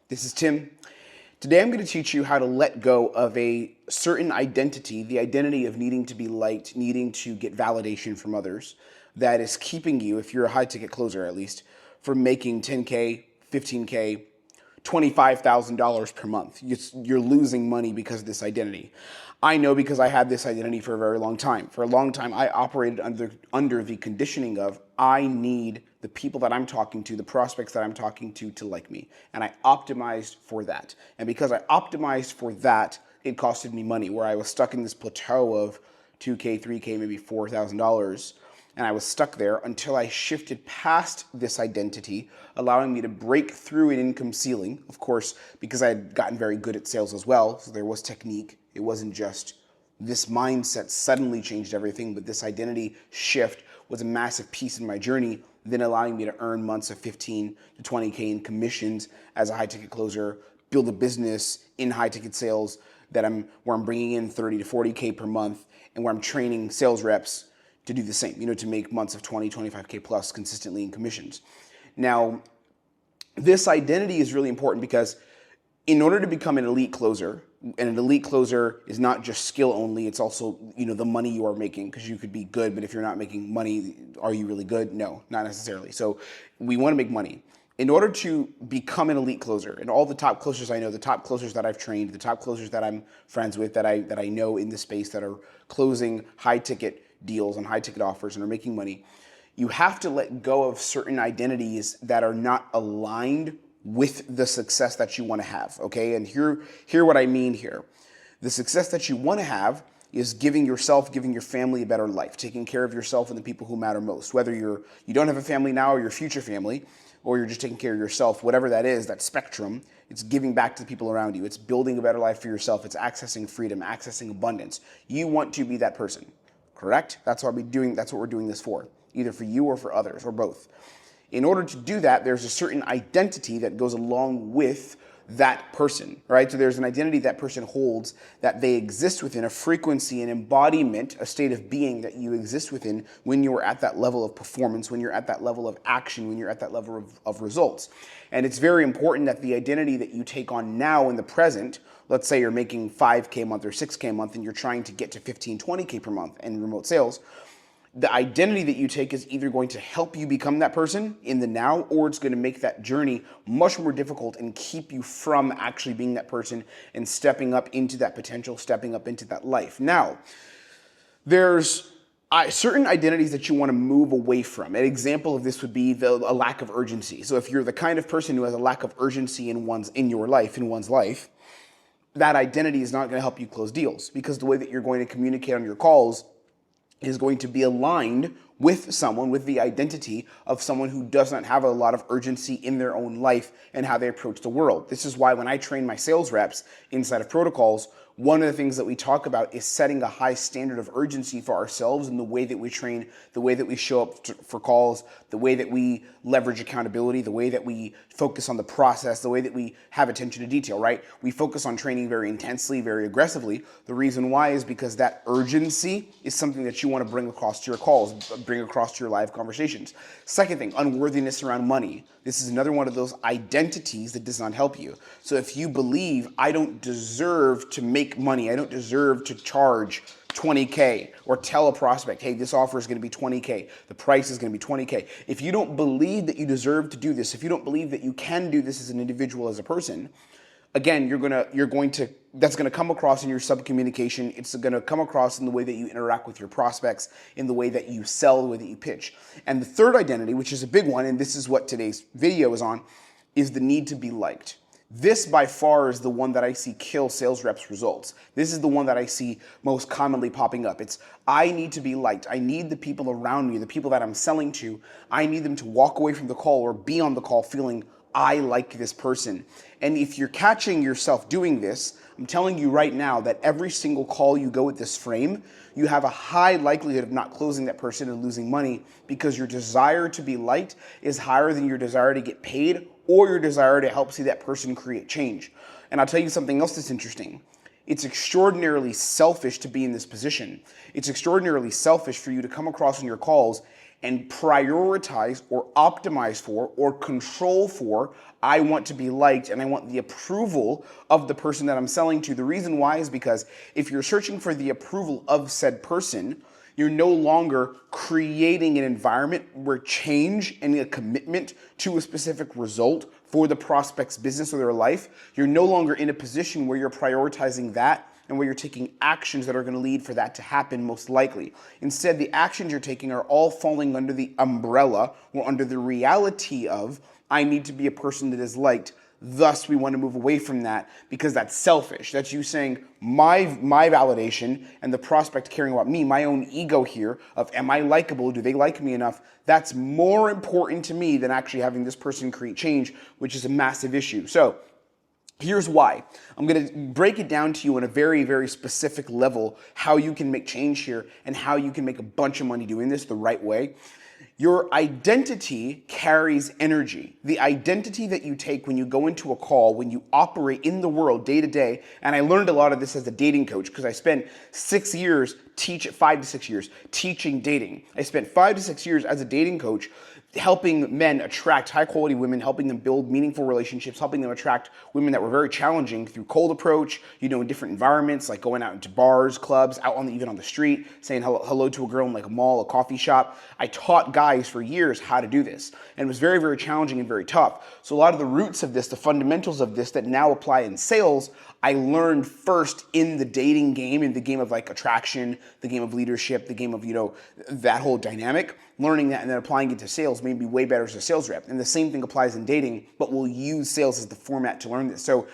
This is Tim. Today I'm going to teach you how to let go of a certain identity, the identity of needing to be liked, needing to get validation from others, that is keeping you, if you're a high ticket closer at least, from making 10K, 15K, $25,000 per month. You're losing money because of this identity. I know because I had this identity for a very long time. For a long time, I operated under the conditioning of I need the people that I'm talking to, the prospects that I'm talking to like me. And I optimized for that. And because I optimized for that, it costed me money, where I was stuck in this plateau of $2K, $3K, maybe $4,000. And I was stuck there until I shifted past this identity, allowing me to break through an income ceiling. Of course, because I had gotten very good at sales as well, so there was technique. It wasn't just this mindset suddenly changed everything, but this identity shift was a massive piece in my journey, then allowing me to earn months of 15 to 20K in commissions as a high ticket closer, build a business in high ticket sales where I'm bringing in 30 to 40K per month, and where I'm training sales reps to do the same, to make months of 20, 25K plus consistently in commissions. Now, this identity is really important because in order to become an elite closer, and an elite closer is not just skill only, it's also, the money you are making, because you could be good, but if you're not making money, are you really good? No, not necessarily. So we want to make money. In order to become an elite closer, and all the top closers I know, the top closers that I've trained, the top closers that I'm friends with, that I know in the space that are closing high ticket deals and high ticket offers and are making money, you have to let go of certain identities that are not aligned with the success that you want to have, okay? And hear what I mean here. The success that you want to have is giving yourself, giving your family a better life, taking care of yourself and the people who matter most. Whether you don't have a family now or your future family, or you're just taking care of yourself, whatever that is, that spectrum, it's giving back to the people around you. It's building a better life for yourself. It's accessing freedom, accessing abundance. You want to be that person, correct? That's what we're doing this for, either for you or for others, or both. In order to do that, there's a certain identity that goes along with that person, right? So there's an identity that person holds, that they exist within, a frequency, an embodiment, a state of being that you exist within when you're at that level of performance, when you're at that level of action, when you're at that level of results. And it's very important that the identity that you take on now in the present, let's say you're making 5K a month or 6K a month and you're trying to get to 15, 20K per month in remote sales, the identity that you take is either going to help you become that person in the now, or it's going to make that journey much more difficult and keep you from actually being that person and stepping up into that potential, stepping up into that life. Now, there's certain identities that you want to move away from. An example of this would be a lack of urgency. So if you're the kind of person who has a lack of urgency in one's life, that identity is not going to help you close deals, because the way that you're going to communicate on your calls is going to be aligned with someone, with the identity of someone who does not have a lot of urgency in their own life and how they approach the world. This is why when I train my sales reps inside of protocols, one of the things that we talk about is setting a high standard of urgency for ourselves in the way that we train, the way that we show up for calls, the way that we leverage accountability, the way that we focus on the process, the way that we have attention to detail, right? We focus on training very intensely, very aggressively. The reason why is because that urgency is something that you want to bring across to your calls, bring across to your live conversations. Second thing, unworthiness around money. This is another one of those identities that does not help you. So if you believe, I don't deserve to make money, I don't deserve to charge 20K, or tell a prospect, hey, this offer is going to be 20K, the price is going to be 20K. If you don't believe that you deserve to do this, if you don't believe that you can do this as an individual, as a person, again, that's going to come across in your sub-communication. It's going to come across in the way that you interact with your prospects, in the way that you sell, the way that you pitch. And the third identity, which is a big one, and this is what today's video is on, is the need to be liked. This by far is the one that I see kill sales reps' results. This is the one that I see most commonly popping up. It's, I need to be liked. I need the people around me, the people that I'm selling to, I need them to walk away from the call or be on the call feeling I like this person. And if you're catching yourself doing this, I'm telling you right now that every single call you go with this frame, you have a high likelihood of not closing that person and losing money, because your desire to be liked is higher than your desire to get paid or your desire to help see that person create change. And I'll tell you something else that's interesting. It's extraordinarily selfish to be in this position. It's extraordinarily selfish for you to come across in your calls and prioritize or optimize for or control for, I want to be liked and I want the approval of the person that I'm selling to. The reason why is because if you're searching for the approval of said person, you're no longer creating an environment where change and a commitment to a specific result for the prospect's business or their life, you're no longer in a position where you're prioritizing that and where you're taking actions that are going to lead for that to happen most likely. Instead, the actions you're taking are all falling under the umbrella or under the reality of, I need to be a person that is liked. Thus, we want to move away from that because that's selfish. That's you saying my validation and the prospect caring about me, my own ego here of, am I likable? Do they like me enough? That's more important to me than actually having this person create change, which is a massive issue. So here's why. I'm going to break it down to you on a very, very specific level, how you can make change here and how you can make a bunch of money doing this the right way. Your identity carries energy. The identity that you take when you go into a call, when you operate in the world day to day, and I learned a lot of this as a dating coach because I spent 5 to 6 years teaching dating. I spent 5 to 6 years as a dating coach helping men attract high quality women, helping them build meaningful relationships, helping them attract women that were very challenging through cold approach, in different environments, like going out into bars, clubs, even on the street, saying hello to a girl in like a mall, a coffee shop. I taught guys for years how to do this, and it was very, very challenging and very tough. So a lot of the roots of this, the fundamentals of this that now apply in sales, I learned first in the dating game, in the game of like attraction, the game of leadership, the game of, that whole dynamic. Learning that and then applying it to sales made me way better as a sales rep. And the same thing applies in dating, but we'll use sales as the format to learn this. So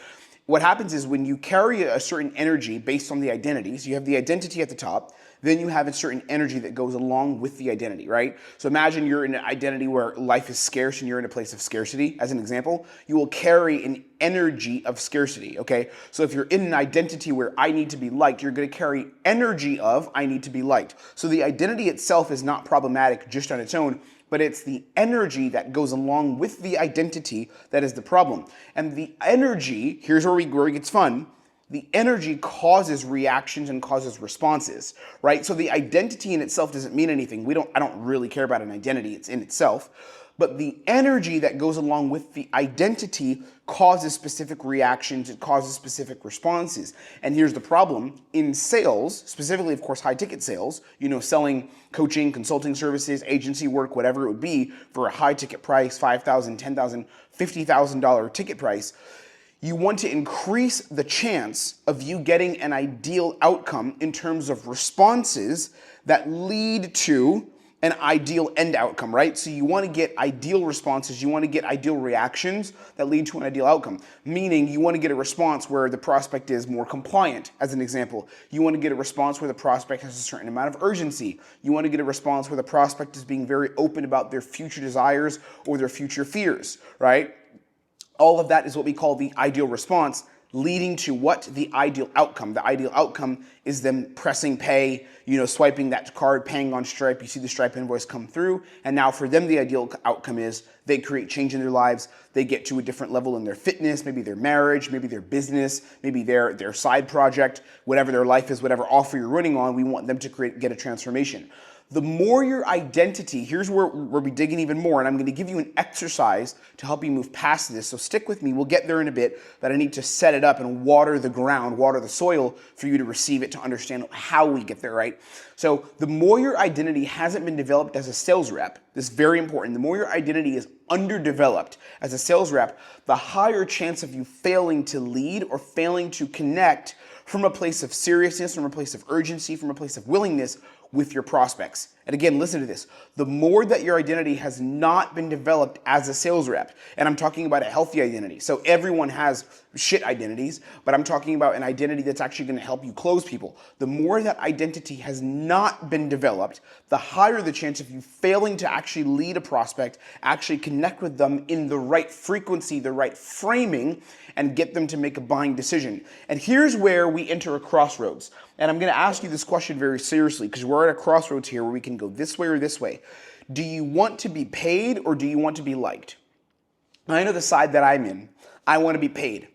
what happens is when you carry a certain energy based on the identities, you have the identity at the top, then you have a certain energy that goes along with the identity, right? So imagine you're in an identity where life is scarce and you're in a place of scarcity, as an example. You will carry an energy of scarcity, okay? So if you're in an identity where I need to be liked, you're gonna carry energy of I need to be liked. So the identity itself is not problematic just on its own, but it's the energy that goes along with the identity that is the problem. And the energy, here's where it gets fun, the energy causes reactions and causes responses, right? So the identity in itself doesn't mean anything. I don't really care about an identity, it's in itself. But the energy that goes along with the identity causes specific reactions, it causes specific responses. And here's the problem. In sales, specifically, of course, high ticket sales, selling coaching, consulting services, agency work, whatever it would be for a high ticket price, $5,000, $10,000, $50,000 ticket price, you want to increase the chance of you getting an ideal outcome in terms of responses that lead to an ideal end outcome, right? So you want to get ideal responses, you want to get ideal reactions that lead to an ideal outcome. Meaning you want to get a response where the prospect is more compliant, as an example. You want to get a response where the prospect has a certain amount of urgency. You want to get a response where the prospect is being very open about their future desires or their future fears, right? All of that is what we call the ideal response, leading to what? The ideal outcome. The ideal outcome is them pressing pay, swiping that card, paying on Stripe. You see the Stripe invoice come through. And now for them, the ideal outcome is they create change in their lives. They get to a different level in their fitness, maybe their marriage, maybe their business, maybe their side project, whatever their life is, whatever offer you're running on, we want them to get a transformation. The more your identity, here's where we'll be digging even more, and I'm going to give you an exercise to help you move past this. So stick with me. We'll get there in a bit, but I need to set it up and water the ground, water the soil for you to receive it, to understand how we get there, right? So the more your identity hasn't been developed as a sales rep, this is very important, the more your identity is underdeveloped as a sales rep, the higher chance of you failing to lead or failing to connect from a place of seriousness, from a place of urgency, from a place of willingness with your prospects. And again, listen to this. The more that your identity has not been developed as a sales rep, and I'm talking about a healthy identity. So everyone has shit identities, but I'm talking about an identity that's actually going to help you close people. The more that identity has not been developed, the higher the chance of you failing to actually lead a prospect, actually connect with them in the right frequency, the right framing, and get them to make a buying decision. And here's where we enter a crossroads. And I'm going to ask you this question very seriously because we're at a crossroads here where we can go this way or this way. Do you want to be paid or do you want to be liked? I know the side that I'm in. I want to be paid.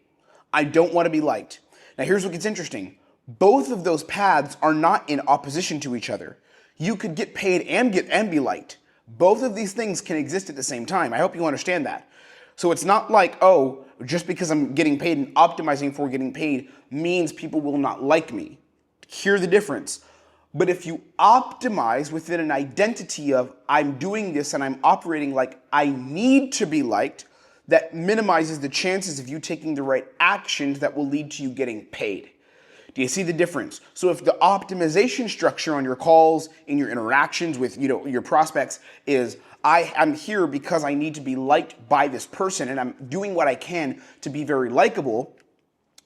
I don't want to be liked. Now here's what gets interesting. Both of those paths are not in opposition to each other. You could get paid and be liked, Both of these things can exist at the same time. I hope you understand that. So it's not like, oh, just because I'm getting paid and optimizing for getting paid means people will not like me. Hear the difference. But if you optimize within an identity of I'm doing this and I'm operating like I need to be liked, that minimizes the chances of you taking the right actions that will lead to you getting paid. Do you see the difference? So if the optimization structure on your calls, in your interactions with your prospects is I'm here because I need to be liked by this person and I'm doing what I can to be very likable,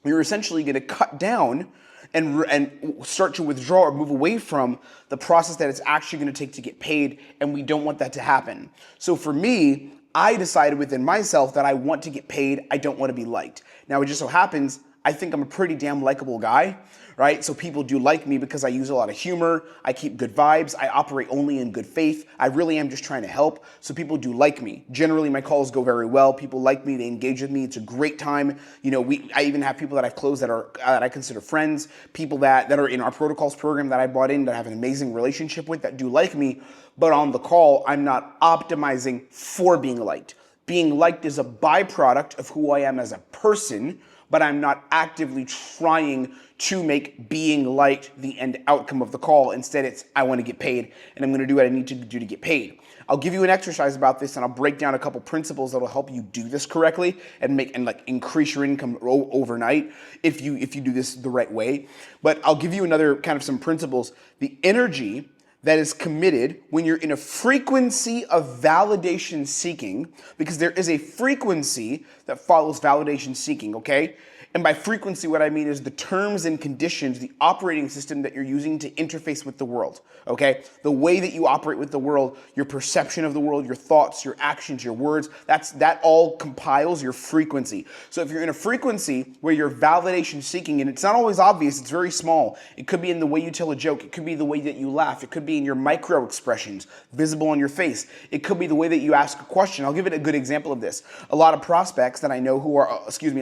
you're essentially going to cut down and start to withdraw or move away from the process that it's actually going to take to get paid, and we don't want that to happen. So for me, I decided within myself that I want to get paid, I don't want to be liked. Now it just so happens, I think I'm a pretty damn likable guy, right? So people do like me because I use a lot of humor, I keep good vibes, I operate only in good faith, I really am just trying to help, so people do like me. Generally my calls go very well, people like me, they engage with me, it's a great time. I even have people that I've closed that I consider friends, people that are in our protocols program that I bought in, that I have an amazing relationship with, that do like me, but on the call, I'm not optimizing for being liked. Being liked is a byproduct of who I am as a person, but I'm not actively trying to make being liked the end outcome of the call. Instead, it's I want to get paid, and I'm going to do what I need to do to get paid. I'll give you an exercise about this, and I'll break down a couple principles that will help you do this correctly and increase your income overnight if you do this the right way. But I'll give you another kind of some principles. The energy that is committed when you're in a frequency of validation seeking, because there is a frequency that follows validation seeking, okay? And by frequency, what I mean is the terms and conditions, the operating system that you're using to interface with the world, okay? The way that you operate with the world, your perception of the world, your thoughts, your actions, your words, that all compiles your frequency. So if you're in a frequency where you're validation seeking, and it's not always obvious, it's very small. It could be in the way you tell a joke. It could be the way that you laugh. It could be in your micro expressions, visible on your face. It could be the way that you ask a question. I'll give it a good example of this. A lot of prospects that I know a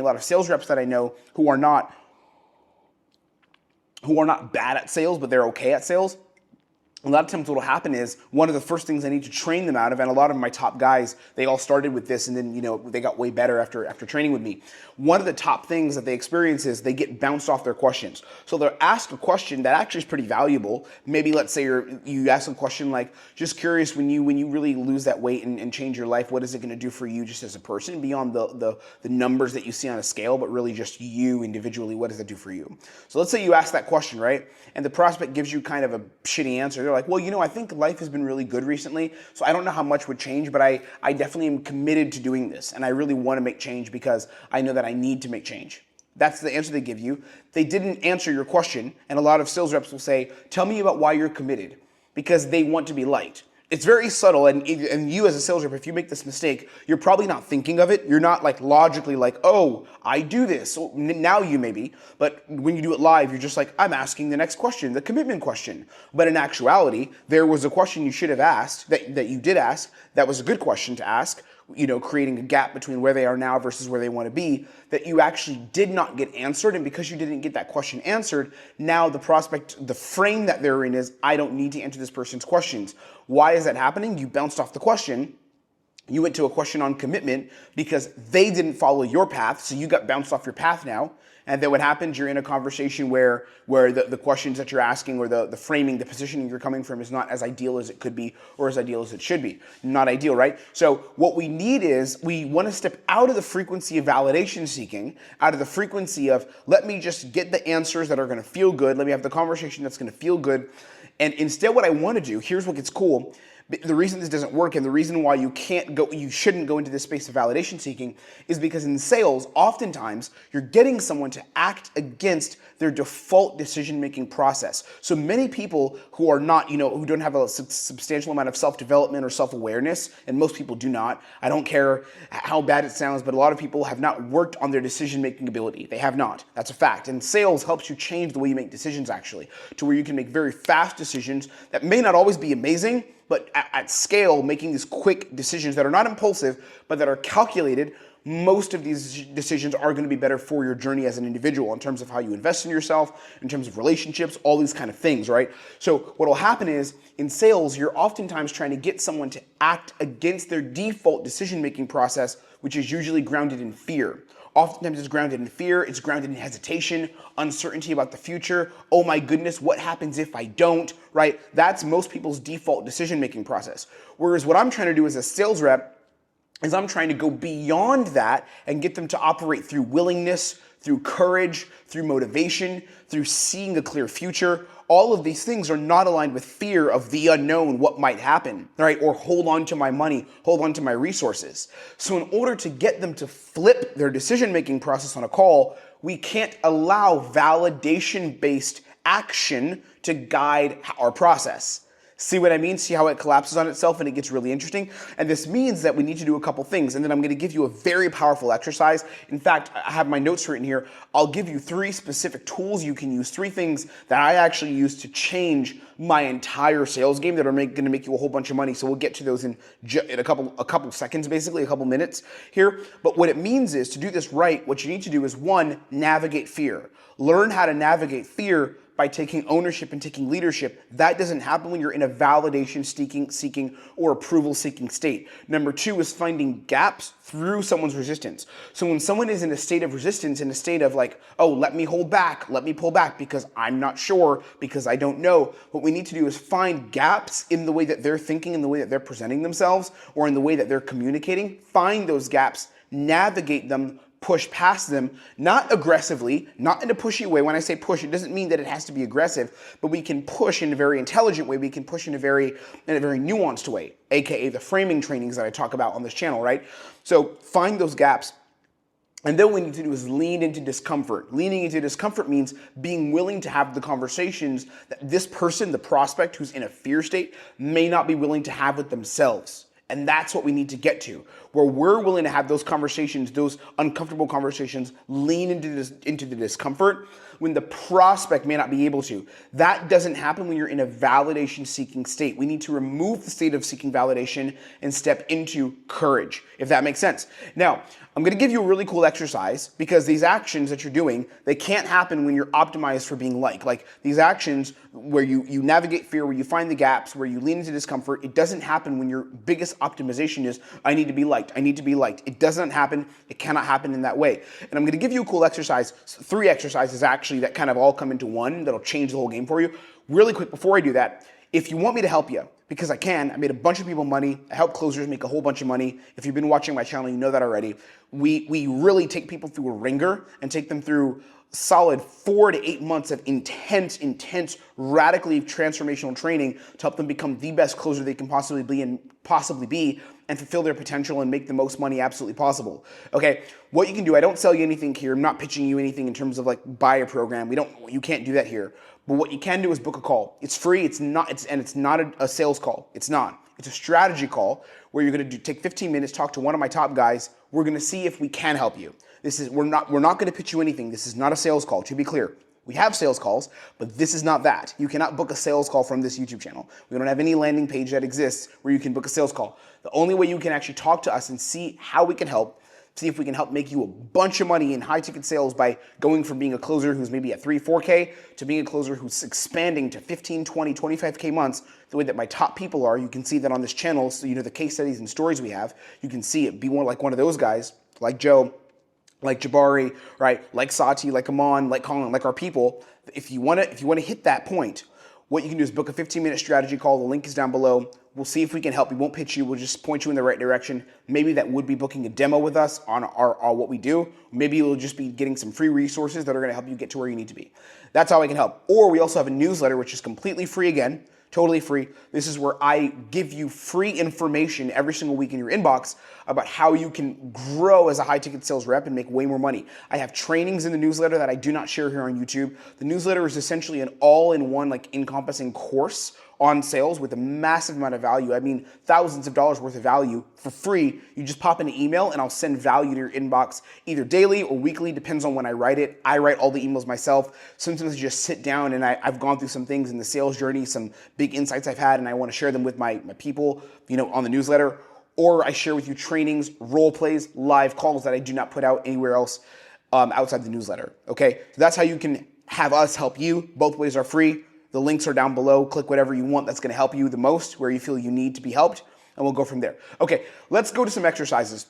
lot of sales reps that I know who are not bad at sales, but they're okay at sales. A lot of times what will happen is one of the first things I need to train them out of, and a lot of my top guys, they all started with this and then, they got way better after training with me. One of the top things that they experience is they get bounced off their questions. So they'll ask a question that actually is pretty valuable. Maybe let's say you ask a question like, just curious, when you really lose that weight and change your life, what is it going to do for you just as a person beyond the numbers that you see on a scale, but really just you individually, what does that do for you? So let's say you ask that question, right? And the prospect gives you kind of a shitty answer. They're like, well, I think life has been really good recently, so I don't know how much would change, but I definitely am committed to doing this, and I really want to make change because I know that I need to make change. That's the answer they give you. They didn't answer your question, and a lot of sales reps will say, tell me about why you're committed, because they want to be liked. It's very subtle, and you as a sales rep, if you make this mistake, you're probably not thinking of it. You're not logically oh, I do this. So now you may be, but when you do it live, you're just I'm asking the next question, the commitment question. But in actuality, there was a question you should have asked, that you did ask, that was a good question to ask, creating a gap between where they are now versus where they want to be, that you actually did not get answered. And because you didn't get that question answered, now the prospect, the frame that they're in is, I don't need to answer this person's questions. Why is that happening? You bounced off the question. You went to a question on commitment because they didn't follow your path, so you got bounced off your path now. And then what happens, you're in a conversation where the questions that you're asking or the framing, the positioning you're coming from is not as ideal as it could be or as ideal as it should be. Not ideal, right? So what we need is we want to step out of the frequency of validation seeking, out of the frequency of let me just get the answers that are going to feel good. Let me have the conversation that's going to feel good. And instead what I want to do, here's what gets cool. The reason this doesn't work and the reason why you shouldn't go into this space of validation seeking is because in sales, oftentimes you're getting someone to act against their default decision-making process. So many people who are not, who don't have a substantial amount of self-development or self-awareness, and most people do not. I don't care how bad it sounds, but a lot of people have not worked on their decision-making ability. They have not. That's a fact. And sales helps you change the way you make decisions, actually, to where you can make very fast decisions that may not always be amazing, but at scale, making these quick decisions that are not impulsive, but that are calculated, most of these decisions are going to be better for your journey as an individual in terms of how you invest in yourself, in terms of relationships, all these kind of things, right? So what will happen is in sales, you're oftentimes trying to get someone to act against their default decision-making process, which is usually grounded in fear. Oftentimes it's grounded in fear, it's grounded in hesitation, uncertainty about the future. Oh my goodness, what happens if I don't, right? That's most people's default decision-making process. Whereas what I'm trying to do as a sales rep is I'm trying to go beyond that and get them to operate through willingness, through courage, through motivation, through seeing a clear future. All of these things are not aligned with fear of the unknown, what might happen, right? Or hold on to my money, hold on to my resources. So in order to get them to flip their decision-making process on a call, we can't allow validation-based action to guide our process. See what I mean? See how it collapses on itself and it gets really interesting? And this means that we need to do a couple things, and then I'm going to give you a very powerful exercise. In fact, I have my notes written here. I'll give you 3 specific tools you can use, 3 things that I actually use to change my entire sales game that are going to make you a whole bunch of money. So we'll get to those in a couple seconds, basically, a couple minutes here. But what it means is to do this right, what you need to do is 1, navigate fear. Learn how to navigate fear by taking ownership and taking leadership. That doesn't happen when you're in a validation seeking or approval seeking state. Number 2 is finding gaps through someone's resistance. So when someone is in a state of resistance, in a state of like, oh, let me hold back, let me pull back because I'm not sure, because I don't know, what we need to do is find gaps in the way that they're thinking, in the way that they're presenting themselves, or in the way that they're communicating. Find those gaps, navigate them, push past them, not aggressively, not in a pushy way. When I say push, it doesn't mean that it has to be aggressive, but we can push in a very intelligent way. We can push in a very nuanced way, aka the framing trainings that I talk about on this channel, right? So find those gaps. And then what we need to do is lean into discomfort. Leaning into discomfort means being willing to have the conversations that this person, the prospect who's in a fear state, may not be willing to have with themselves. And that's what we need to get to, where we're willing to have those conversations, those uncomfortable conversations, lean into the discomfort when the prospect may not be able to. That doesn't happen when you're in a validation-seeking state. We need to remove the state of seeking validation and step into courage, if that makes sense. Now, I'm going to give you a really cool exercise because these actions that you're doing, they can't happen when you're optimized for being liked. Like these actions where you navigate fear, where you find the gaps, where you lean into discomfort, it doesn't happen when your biggest optimization is, I need to be liked, I need to be liked. It doesn't happen. It cannot happen in that way. And I'm going to give you a cool exercise, 3 exercises actually that kind of all come into one that'll change the whole game for you. Really quick, before I do that, if you want me to help you, because I can, I made a bunch of people money, I help closers make a whole bunch of money. If you've been watching my channel, you know that already. We really take people through a ringer and take them through solid 4 to 8 months of intense, radically transformational training to help them become the best closer they can possibly be and fulfill their potential and make the most money absolutely possible. Okay, what you can do, I don't sell you anything here. I'm not pitching you anything in terms of like buy a program. You can't do that here. But what you can do is book a call. It's free. It's not a sales call. It's not. It's a strategy call where you're going to take 15 minutes, talk to one of my top guys. We're going to see if we can help you. We're not going to pitch you anything. This is not a sales call, to be clear. We have sales calls, but this is not that. You cannot book a sales call from this YouTube channel. We don't have any landing page that exists where you can book a sales call. The only way you can actually talk to us and see how we can help, see if we can help make you a bunch of money in high ticket sales by going from being a closer who's maybe at 3, 4K to being a closer who's expanding to 15, 20, 25K months the way that my top people are. You can see that on this channel. So you know the case studies and stories we have. You can see it be more like one of those guys, like Joe, like Jabari, right? Like Sati, like Amaan, like Colin, like our people. If you want to hit that point, what you can do is book a 15-minute strategy call. The link is down below. We'll see if we can help. We won't pitch you. We'll just point you in the right direction. Maybe that would be booking a demo with us on our what we do. Maybe it'll just be getting some free resources that are going to help you get to where you need to be. That's how I can help. Or we also have a newsletter, which is completely free again. Totally free. This is where I give you free information every single week in your inbox about how you can grow as a high ticket sales rep and make way more money. I have trainings in the newsletter that I do not share here on YouTube. The newsletter is essentially an all-in-one, like encompassing course on sales with a massive amount of value. I mean, thousands of dollars worth of value for free. You just pop in an email and I'll send value to your inbox either daily or weekly, depends on when I write it. I write all the emails myself. Sometimes I just sit down and I've gone through some things in the sales journey, some big insights I've had, and I want to share them with my people, on the newsletter. or I share with you trainings, role plays, live calls that I do not put out anywhere else outside the newsletter. Okay, so that's how you can have us help you. Both ways are free. The links are down below. Click whatever you want that's going to help you the most, where you feel you need to be helped, and we'll go from there. Okay, let's go to some exercises.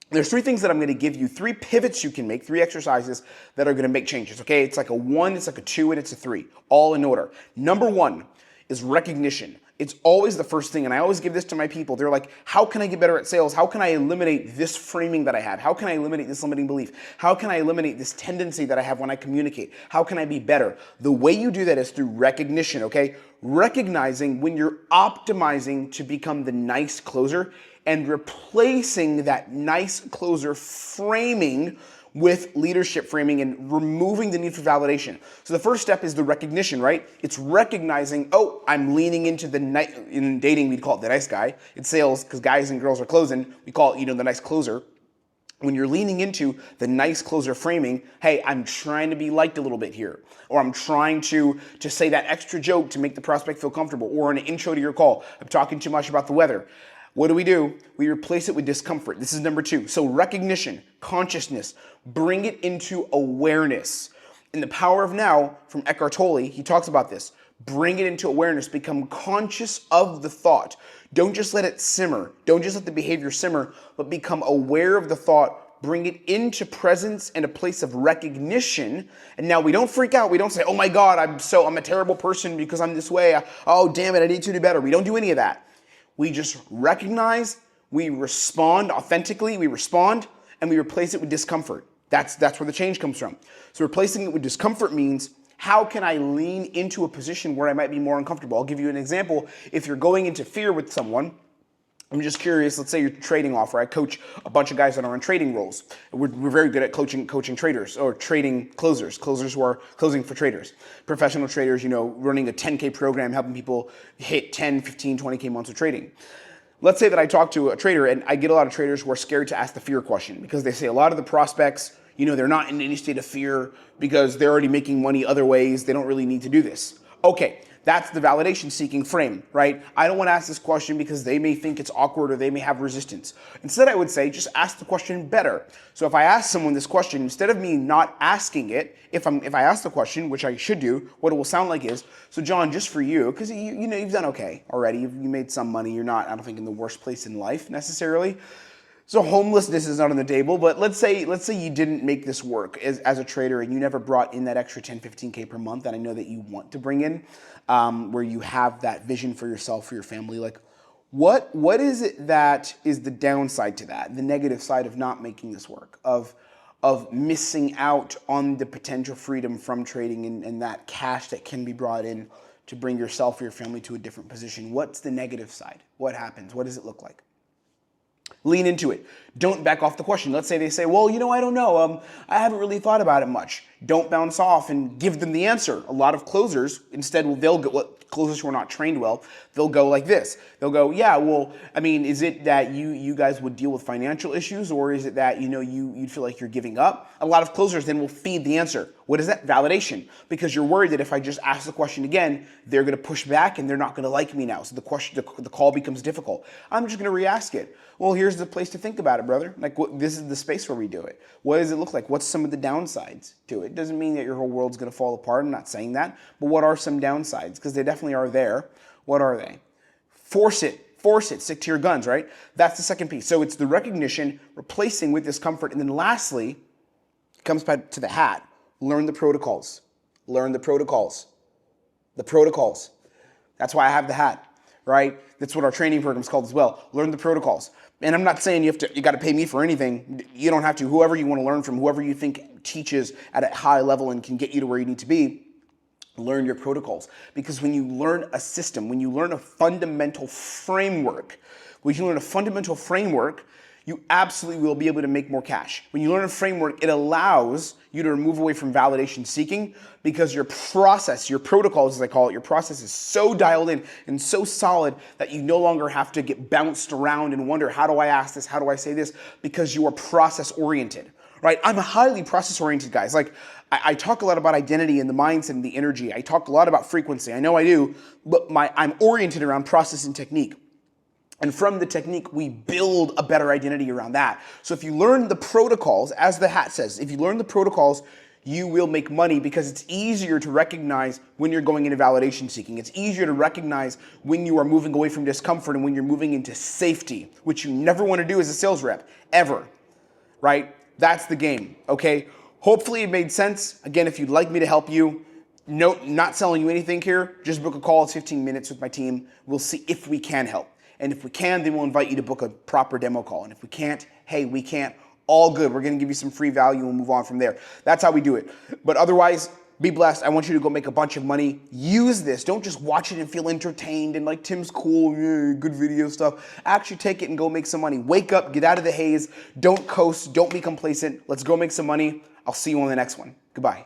There's 3 things that I'm going to give you, 3 pivots you can make, 3 exercises that are going to make changes. Okay, it's like a 1, it's like a 2, and it's a 3, all in order. Number 1 is recognition. It's always the first thing, and I always give this to my people. They're like, how can I get better at sales? How can I eliminate this framing that I have? How can I eliminate this limiting belief? How can I eliminate this tendency that I have when I communicate? How can I be better? The way you do that is through recognition, okay? Recognizing when you're optimizing to become the nice closer and replacing that nice closer framing with leadership framing and removing the need for validation. So the first step is the recognition, right? It's recognizing, oh, I'm leaning into in dating, we'd call it the nice guy. In sales, because guys and girls are closing, we call it, the nice closer. When you're leaning into the nice closer framing, hey, I'm trying to be liked a little bit here, or I'm trying to say that extra joke to make the prospect feel comfortable, or an intro to your call, I'm talking too much about the weather. What do? We replace it with discomfort. This is number 2. So recognition, consciousness, bring it into awareness. In The Power of Now from Eckhart Tolle, he talks about this. Bring it into awareness, become conscious of the thought. Don't just let it simmer. Don't just let the behavior simmer, but become aware of the thought. Bring it into presence and a place of recognition. And now we don't freak out. We don't say, oh my God, I'm a terrible person because I'm this way. Oh, damn it, I need to do better. We don't do any of that. We just recognize, we respond authentically, and we replace it with discomfort. That's where the change comes from. So replacing it with discomfort means, how can I lean into a position where I might be more uncomfortable? I'll give you an example. If you're going into fear with someone, I'm just curious, let's say you're a trading offer. I coach a bunch of guys that are on trading roles. We're very good at coaching traders or trading closers who are closing for traders. Professional traders, running a 10K program, helping people hit 10, 15, 20K months of trading. Let's say that I talk to a trader and I get a lot of traders who are scared to ask the fear question because they say a lot of the prospects, they're not in any state of fear because they're already making money other ways. They don't really need to do this. Okay. That's the validation seeking frame, right? I don't want to ask this question because they may think it's awkward or they may have resistance. Instead, I would say, just ask the question better. So if I ask someone this question, instead of me not asking it, if I ask the question, which I should do, what it will sound like is, so John, just for you, because you've done okay already. You made some money. You're not, I don't think, in the worst place in life necessarily. So homelessness is not on the table, but let's say you didn't make this work as a trader and you never brought in that extra 10, 15K per month that I know that you want to bring in, where you have that vision for yourself, for your family. Like, what is it that is the downside to that, the negative side of not making this work, of missing out on the potential freedom from trading and that cash that can be brought in to bring yourself or your family to a different position? What's the negative side? What happens? What does it look like? Lean into it. Don't back off the question. Let's say they say, well, I don't know. I haven't really thought about it much. Don't bounce off and give them the answer. A lot of closers, instead, they'll go, closers who are not trained well, they'll go like this. They'll go, yeah, well, is it that you guys would deal with financial issues, or is it that, you'd feel like you're giving up? A lot of closers then will feed the answer. What is that? Validation. Because you're worried that if I just ask the question again, they're going to push back and they're not going to like me now. So the call becomes difficult. I'm just going to re-ask it. Well, here's the place to think about it, brother. This is the space where we do it. What does it look like? What's some of the downsides to it? It doesn't mean that your whole world's going to fall apart. I'm not saying that. But what are some downsides? Because they definitely are there. What are they? Force it. Stick to your guns, right? That's the second piece. So it's the recognition, replacing with discomfort. And then lastly, it comes back to the hat. Learn the protocols. The protocols. That's why I have the hat, right? That's what our training program is called as well. Learn the protocols. And I'm not saying you got to pay me for anything. You don't have to. Whoever you want to learn from, whoever you think teaches at a high level and can get you to where you need to be, learn your protocols. Because when you learn a system, when you learn a fundamental framework, you absolutely will be able to make more cash. When you learn a framework, it allows you to move away from validation seeking because your process, your protocols as I call it, your process is so dialed in and so solid that you no longer have to get bounced around and wonder, how do I ask this? How do I say this? Because you are process oriented, right? I'm a highly process oriented guy. It's like I talk a lot about identity and the mindset and the energy. I talk a lot about frequency. I know I do, but I'm oriented around process and technique. And from the technique, we build a better identity around that. So if you learn the protocols, as the hat says, if you learn the protocols, you will make money because it's easier to recognize when you're going into validation seeking. It's easier to recognize when you are moving away from discomfort and when you're moving into safety, which you never want to do as a sales rep, ever, right? That's the game, okay? Hopefully it made sense. Again, if you'd like me to help you, no, not selling you anything here, just book a call. It's 15 minutes with my team. We'll see if we can help. And if we can, then we'll invite you to book a proper demo call. And if we can't, hey, we can't. All good. We're going to give you some free value and we'll move on from there. That's how we do it. But otherwise, be blessed. I want you to go make a bunch of money. Use this. Don't just watch it and feel entertained and like Tim's cool, yeah, good video stuff. Actually take it and go make some money. Wake up, get out of the haze. Don't coast. Don't be complacent. Let's go make some money. I'll see you on the next one. Goodbye.